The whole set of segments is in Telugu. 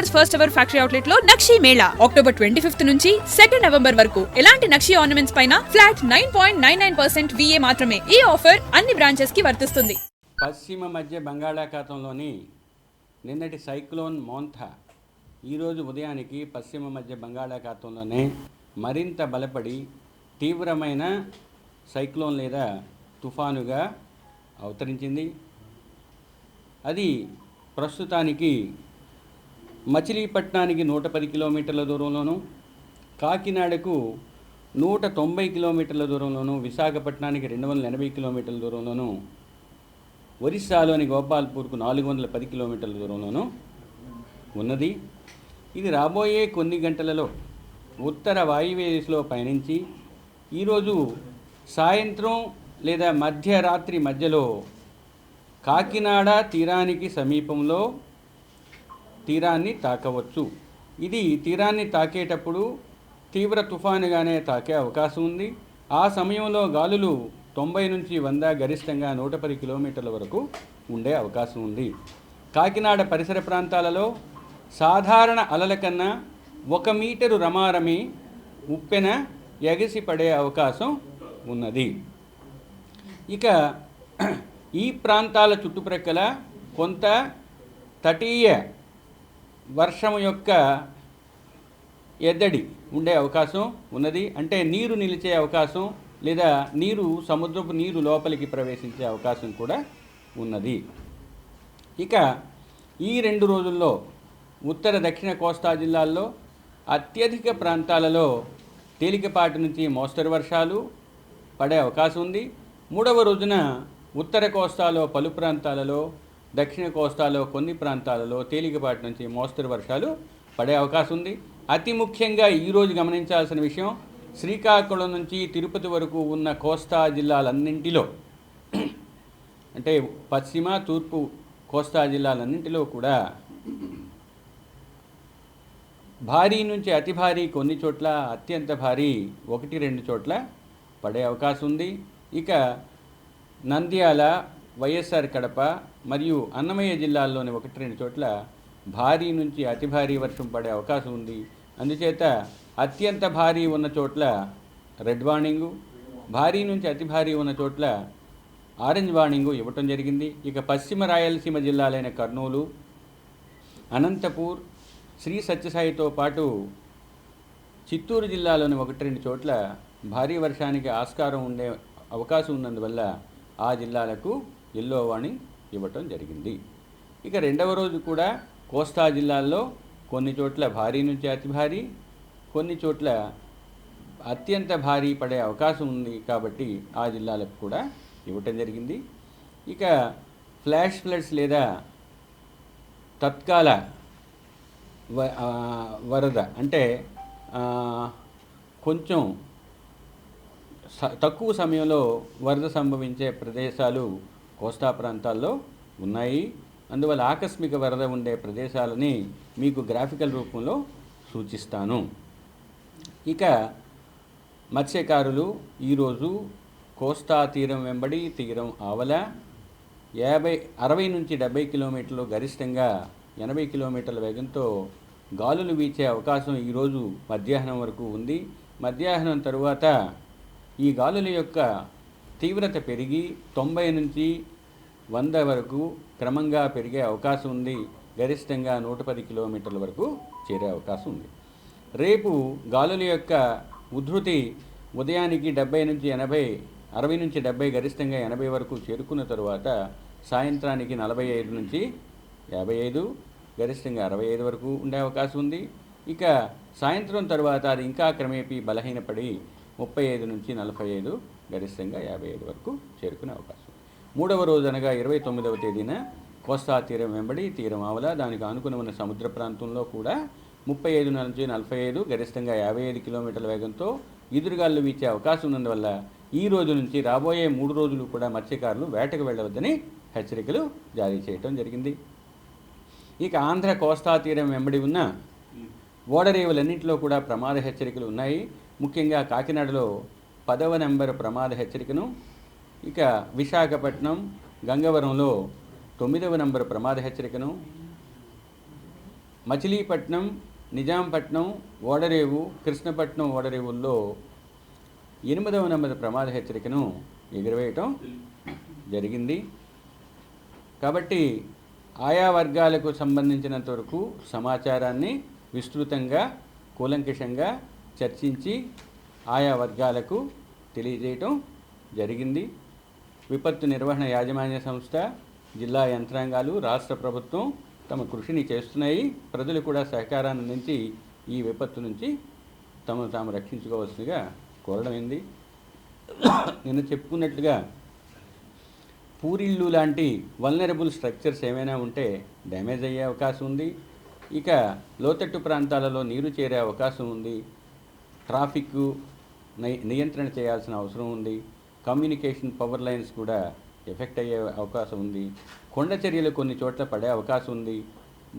Jewellers first ever factory outlet లో నక్షి మేళా అక్టోబర్ 25 నుంచి 2 నవంబర్ వరకు ఎలాంటి నక్షి ఆర్నమెంట్స్ పైన ఫ్లాట్ 9.99% VA మాత్రమే. ఈ ఆఫర్ అన్ని బ్రాంచెస్ కి వర్తిస్తుంది. పశ్చిమ మధ్య బంగాళాఖాతంలోని నిన్నటి సైక్లోన్ మోంథా ఈరోజు ఉదయానికి పశ్చిమ మధ్య బంగాళాఖాతంలోనే మరింత బలపడి తీవ్రమైన సైక్లోన్ లేదా తుఫానుగా అవతరించింది. అది ప్రస్తుతానికి మచిలీపట్నానికి 110 కిలోమీటర్ల దూరంలోను, కాకినాడకు 190 కిలోమీటర్ల దూరంలోను, విశాఖపట్నానికి 280 కిలోమీటర్ల దూరంలోను, ఒరిస్సాలోని గోపాల్పూర్కు 410 కిలోమీటర్ల దూరంలోనూ ఉన్నది. ఇది రాబోయే కొన్ని గంటలలో ఉత్తర వాయువ్య దిశలో పయనించి ఈరోజు సాయంత్రం లేదా మధ్యరాత్రి మధ్యలో కాకినాడ తీరానికి సమీపంలో తీరాన్ని తాకవచ్చు. ఇది తీరాన్ని తాకేటప్పుడు తీవ్ర తుఫానుగానే తాకే అవకాశం ఉంది. ఆ సమయంలో గాలులు 90 నుంచి 100, గరిష్టంగా 110 కిలోమీటర్ల వరకు ఉండే అవకాశం ఉంది. కాకినాడ పరిసర ప్రాంతాలలో సాధారణ అలల కన్నా 1 మీటరు రమారమి ఉప్పెన ఎగసి పడే అవకాశం ఉన్నది. ఇక ఈ ప్రాంతాల చుట్టుప్రక్కల కొంత తటీయ వర్షం యొక్క ఎద్దడి ఉండే అవకాశం ఉన్నది. అంటే నీరు నిలిచే అవకాశం లేదా సముద్రపు నీరు లోపలికి ప్రవేశించే అవకాశం కూడా ఉన్నది. ఇక ఈ 2 రోజుల్లో ఉత్తర దక్షిణ కోస్తా జిల్లాల్లో అత్యధిక ప్రాంతాలలో తేలికపాటి నుంచి మోస్తరు వర్షాలు పడే అవకాశం ఉంది. 3వ రోజున ఉత్తర కోస్తాలో పలు ప్రాంతాలలో, దక్షిణ కోస్తాలో కొన్ని ప్రాంతాలలో తేలికపాటి నుంచి మోస్తరు వర్షాలు పడే అవకాశం ఉంది. అతి ముఖ్యంగా ఈరోజు గమనించాల్సిన విషయం, శ్రీకాకుళం నుంచి తిరుపతి వరకు ఉన్న కోస్తా జిల్లాలన్నింటిలో, అంటే పశ్చిమ తూర్పు కోస్తా జిల్లాలన్నింటిలో కూడా భారీ నుంచి అతి భారీ, కొన్ని చోట్ల అత్యంత భారీ 1-2 చోట్ల పడే అవకాశం ఉంది. ఇక నంద్యాల, వైఎస్ఆర్ కడప మరియు అన్నమయ్య జిల్లాల్లోని 1-2 చోట్ల భారీ నుంచి అతి భారీ వర్షం పడే అవకాశం ఉంది. అందుచేత అత్యంత భారీ ఉన్న చోట్ల రెడ్ వార్నింగు, భారీ నుంచి అతి భారీ ఉన్న చోట్ల ఆరెంజ్ వార్నింగు ఇవ్వటం జరిగింది. ఇక పశ్చిమ రాయలసీమ జిల్లాలైన కర్నూలు, అనంతపూర్, శ్రీ సత్యసాయితో పాటు చిత్తూరు జిల్లాలోని 1-2 చోట్ల భారీ వర్షానికి ఆస్కారం ఉండే అవకాశం ఉన్నందువల్ల ఆ జిల్లాలకు ఎల్లో వార్నింగ్ ఇవ్వటం జరిగింది. ఇక 2వ రోజు కూడా కోస్తా జిల్లాల్లో కొన్ని చోట్ల భారీ నుంచి అతి భారీ, కొన్ని చోట్ల అత్యంత భారీ పడే అవకాశం ఉంది కాబట్టి ఆ జిల్లాలకు కూడా ఇవ్వటం జరిగింది. ఇక ఫ్లాష్ ఫ్లడ్స్ లేదా తత్కాల వరద, అంటే కొంచెం తక్కువ సమయంలో వరద సంభవించే ప్రదేశాలు కోస్తా ప్రాంతాల్లో ఉన్నాయి. అందువల్ల ఆకస్మిక వరద ఉండే ప్రదేశాలని మీకు గ్రాఫికల్ రూపంలో సూచిస్తాను. ఇక మత్స్యకారులు ఈరోజు కోస్తా తీరం వెంబడి తీరం ఆవల 60 నుంచి 70 కిలోమీటర్లు, గరిష్టంగా 80 కిలోమీటర్ల వేగంతో గాలులు వీచే అవకాశం ఈరోజు మధ్యాహ్నం వరకు ఉంది. మధ్యాహ్నం తరువాత ఈ గాలుల యొక్క తీవ్రత పెరిగి 90 నుంచి 100 వరకు క్రమంగా పెరిగే అవకాశం ఉంది. గరిష్టంగా 110 కిలోమీటర్ల వరకు చేరే అవకాశం ఉంది. రేపు గాలుల యొక్క ఉధృతి ఉదయానికి 70 నుంచి 80, 60 నుంచి 70, గరిష్టంగా 80 వరకు చేరుకున్న తరువాత సాయంత్రానికి 45 నుంచి 55, గరిష్టంగా 65 వరకు ఉండే అవకాశం ఉంది. ఇక సాయంత్రం తర్వాత అది ఇంకా క్రమేపీ బలహీనపడి 35 నుంచి 45, గరిష్టంగా 55 వరకు చేరుకునే అవకాశం. 3వ రోజు అనగా 29వ తేదీన కోస్తా తీరం వెంబడి తీరం ఆవల, దానికి ఆనుకుని ఉన్న సముద్ర ప్రాంతంలో కూడా 35 నుంచి 45, గరిష్టంగా 55 కిలోమీటర్ల వేగంతో ఎదురుగాలు వీచే అవకాశం ఉన్నందువల్ల ఈ రోజు నుంచి రాబోయే 3 రోజులు కూడా మత్స్యకారులు వేటకు వెళ్ళవద్దని హెచ్చరికలు జారీ చేయడం జరిగింది. ఇక ఆంధ్ర కోస్తా తీరం వెంబడి ఉన్న ఓడరేవులన్నింటిలో కూడా ప్రమాద హెచ్చరికలు ఉన్నాయి. ముఖ్యంగా కాకినాడలో 10వ నెంబర్ ప్రమాద హెచ్చరికను, ఇక విశాఖపట్నం, గంగవరంలో 9వ నెంబర్ ప్రమాద హెచ్చరికను, మచిలీపట్నం, నిజాంపట్నం, ఓడరేవు, కృష్ణపట్నం ఓడరేవుల్లో 8వ నెంబర్ ప్రమాద హెచ్చరికను ఎగురవేయటం జరిగింది. కాబట్టి ఆయా వర్గాలకు సంబంధించినంత వరకు సమాచారాన్ని విస్తృతంగా కూలంకషంగా చర్చించి ఆయా వర్గాలకు తెలియజేయటం జరిగింది. విపత్తు నిర్వహణ యాజమాన్య సంస్థ, జిల్లా యంత్రాంగాలు, రాష్ట్ర ప్రభుత్వం తమ కృషిని చేస్తున్నాయి. ప్రజలు కూడా సహకారాన్ని అందించి ఈ విపత్తు నుంచి తమను తాము రక్షించుకోవాల్సిందిగా కోరడమైంది. నేను చెప్పుకున్నట్లుగా పూరిళ్ళు లాంటి వల్నరబుల్ స్ట్రక్చర్స్ ఏమైనా ఉంటే డ్యామేజ్ అయ్యే అవకాశం ఉంది. ఇక లోతట్టు ప్రాంతాలలో నీరు చేరే అవకాశం ఉంది. ట్రాఫిక్ నియంత్రణ చేయాల్సిన అవసరం ఉంది. కమ్యూనికేషన్ పవర్ లైన్స్ కూడా ఎఫెక్ట్ అయ్యే అవకాశం ఉంది. కొండ చర్యలు కొన్ని చోట్ల పడే అవకాశం ఉంది.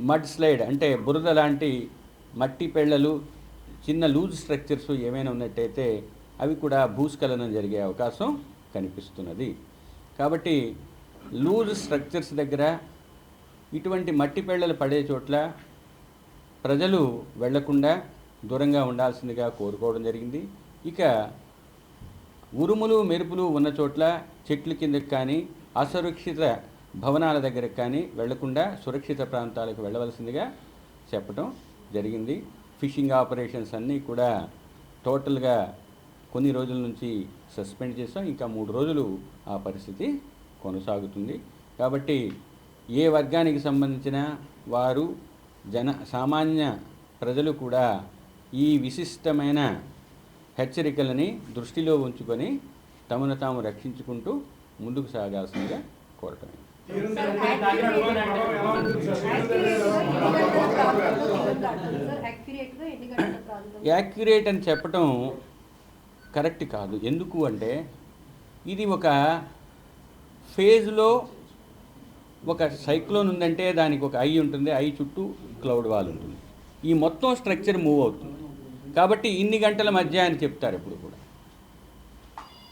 మడ్ స్లైడ్ అంటే బురద లాంటి మట్టి పెళ్ళలు, చిన్న లూజ్ స్ట్రక్చర్స్ ఏమైనా ఉన్నట్టయితే అవి కూడా భూస్ఖలనం జరిగే అవకాశం కనిపిస్తున్నది. కాబట్టి లూజ్ స్ట్రక్చర్స్ దగ్గర, ఇటువంటి మట్టి పెళ్ళలు పడే చోట్ల ప్రజలు వెళ్లకుండా దూరంగా ఉండాల్సిందిగా కోరుకోవడం జరిగింది. ఇక ఉరుములు మెరుపులు ఉన్న చోట్ల చెట్ల కిందకి కానీ, అసురక్షిత భవనాల దగ్గరకు కానీ వెళ్లకుండా సురక్షిత ప్రాంతాలకు వెళ్ళవలసిందిగా చెప్పడం జరిగింది. ఫిషింగ్ ఆపరేషన్స్ అన్నీ కూడా టోటల్గా కొన్ని రోజుల నుంచి సస్పెండ్ చేస్తాం. ఇంకా 3 రోజులు ఆ పరిస్థితి కొనసాగుతుంది. కాబట్టి ఏ వర్గానికి సంబంధించిన వారు సామాన్య ప్రజలు కూడా ఈ విశిష్టమైన హెచ్చరికలని దృష్టిలో ఉంచుకొని తమను తాము రక్షించుకుంటూ ముందుకు సాగాల్సిందిగా కోరటం. యాక్యురేట్ అని చెప్పటం కరెక్ట్ కాదు. ఎందుకు అంటే ఇది ఒక ఫేజ్లో ఒక సైక్లోన్ ఉందంటే దానికి ఒక ఐ ఉంటుంది, ఐ చుట్టూ క్లౌడ్ వాల్ ఉంటుంది. ఈ మొత్తం స్ట్రక్చర్ మూవ్ అవుతుంది. కాబట్టి ఇన్ని గంటల మధ్య అని చెప్తారు ఎప్పుడు కూడా.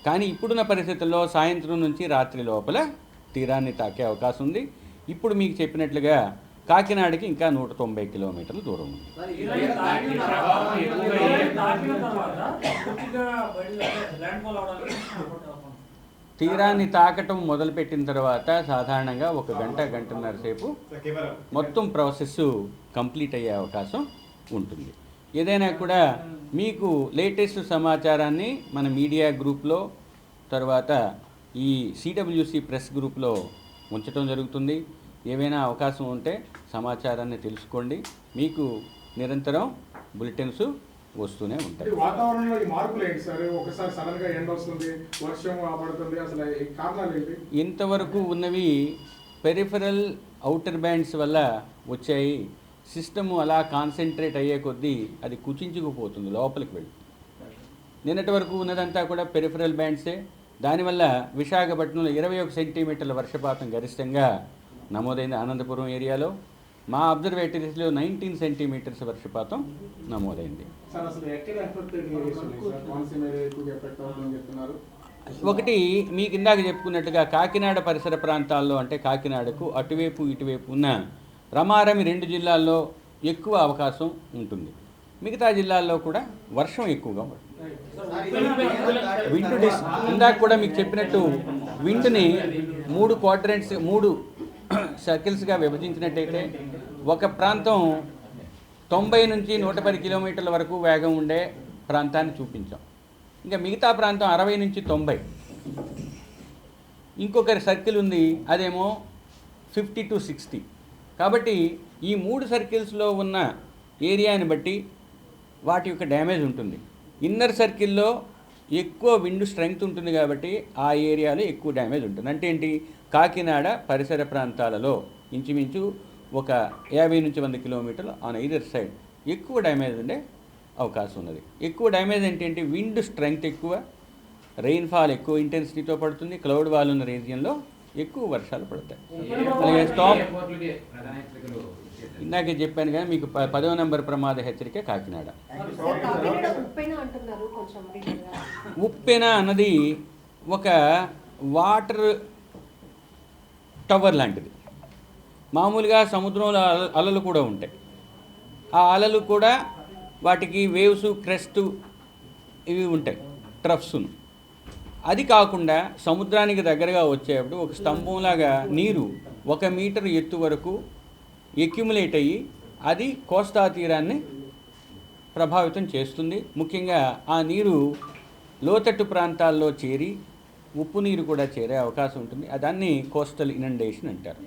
కానీ ఇప్పుడున్న పరిస్థితుల్లో సాయంత్రం నుంచి రాత్రి లోపల తీరాన్ని తాకే అవకాశం ఉంది. ఇప్పుడు మీకు చెప్పినట్లుగా కాకినాడకి ఇంకా 190 కిలోమీటర్ల దూరం ఉంది. తీరాన్ని తాకటం మొదలుపెట్టిన తర్వాత సాధారణంగా 1 గంట, గంటన్నర సేపు మొత్తం ప్రాసెస్ కంప్లీట్ అయ్యే అవకాశం ఉంటుంది. ఏదైనా కూడా మీకు లేటెస్ట్ సమాచారాన్ని మన మీడియా గ్రూప్లో, తర్వాత ఈ సిడబ్ల్యూసి ప్రెస్ గ్రూప్లో ఉంచడం జరుగుతుంది. ఏవైనా అవకాశం ఉంటే సమాచారాన్ని తెలుసుకోండి. మీకు నిరంతరం బులెటిన్స్ వస్తూనే ఉంటాయి. వాతావరణంలో ఈ మార్పులు ఏంటి సార్? ఒకసారి సడన్ గా ఎండ వస్తుంది, వర్షం పడుతుంది, అసలు కారణాలు ఏంటి? ఇంతవరకు ఉన్నవి పెరిఫరల్ అవుటర్ బ్యాండ్స్ వల్ల వచ్చాయి. సిస్టము అలా కాన్సన్ట్రేట్ అయ్యే కొద్దీ అది కుచించుకుపోతుంది, లోపలికి వెళ్ళి. నిన్నటి వరకు ఉన్నదంతా కూడా పెరిఫరల్ బ్యాండ్సే. దానివల్ల విశాఖపట్నంలో 21 సెంటీమీటర్ల వర్షపాతం గరిష్టంగా నమోదైంది. అనంతపురం ఏరియాలో మా అబ్జర్వేటరీస్లో 19 సెంటీమీటర్స్ వర్షపాతం నమోదైంది. ఒకటి మీకు ఇందాక చెప్పుకున్నట్టుగా కాకినాడ పరిసర ప్రాంతాల్లో, అంటే కాకినాడకు అటువైపు ఇటువైపు ఉన్న రమారమి 2 జిల్లాల్లో ఎక్కువ అవకాశం ఉంటుంది. మిగతా జిల్లాల్లో కూడా వర్షం ఎక్కువగా ఉంటుంది. విండ్ ఇందాక కూడా మీకు చెప్పినట్టు విండ్ని 3 క్వాడ్రంట్స్, 3 సర్కిల్స్గా విభజించినట్టయితే ఒక ప్రాంతం 90 నుంచి 110 కిలోమీటర్ల వరకు వేగం ఉండే ప్రాంతాన్ని చూపించాం. ఇంకా మిగతా ప్రాంతం 60 నుంచి 90. ఇంకొకరి సర్కిల్ ఉంది, అదేమో 50 to 60. కాబట్టి ఈ 3 సర్కిల్స్లో ఉన్న ఏరియాని బట్టి వాటి యొక్క డ్యామేజ్ ఉంటుంది. ఇన్నర్ సర్కిల్లో ఎక్కువ విండ్ స్ట్రెంగ్త్ ఉంటుంది కాబట్టి ఆ ఏరియాలో ఎక్కువ డ్యామేజ్ ఉంటుంది. అంటే ఏంటి, కాకినాడ పరిసర ప్రాంతాలలో ఇంచుమించు ఒక 50 నుంచి 100 కిలోమీటర్లు ఆన్ ఐదర్ సైడ్ ఎక్కువ డ్యామేజ్ ఉండే అవకాశం ఉన్నది. ఎక్కువ డ్యామేజ్ ఏంటంటే విండ్ స్ట్రెంగ్త్ ఎక్కువ, రెయిన్ఫాల్ ఎక్కువ ఇంటెన్సిటీతో పడుతుంది. క్లౌడ్ వాల్ ఉన్న రీజియన్లో ఎక్కువ వర్షాలు పడతాయి. అలాగే ఇందాకే చెప్పాను కానీ మీకు 10వ నెంబర్ ప్రమాద హెచ్చరిక కాకినాడ. ఉప్పెన అన్నది ఒక వాటర్ టవర్ లాంటిది. మామూలుగా సముద్రంలో అలలు కూడా ఉంటాయి. ఆ అలలు కూడా వాటికి వేవ్స్ క్రెస్ట్ ఇవి ఉంటాయి, ట్రఫ్స్ను. అది కాకుండా సముద్రానికి దగ్గరగా వచ్చేటప్పుడు ఒక స్తంభంలాగా నీరు 1 మీటర్ ఎత్తు వరకు ఎక్యుములేట్ అయ్యి అది కోస్తా తీరాన్ని ప్రభావితం చేస్తుంది. ముఖ్యంగా ఆ నీరు లోతట్టు ప్రాంతాల్లో చేరి ఉప్పు నీరు కూడా చేరే అవకాశం ఉంటుంది. దాన్ని కోస్టల్ ఇనండేషన్ అంటారు.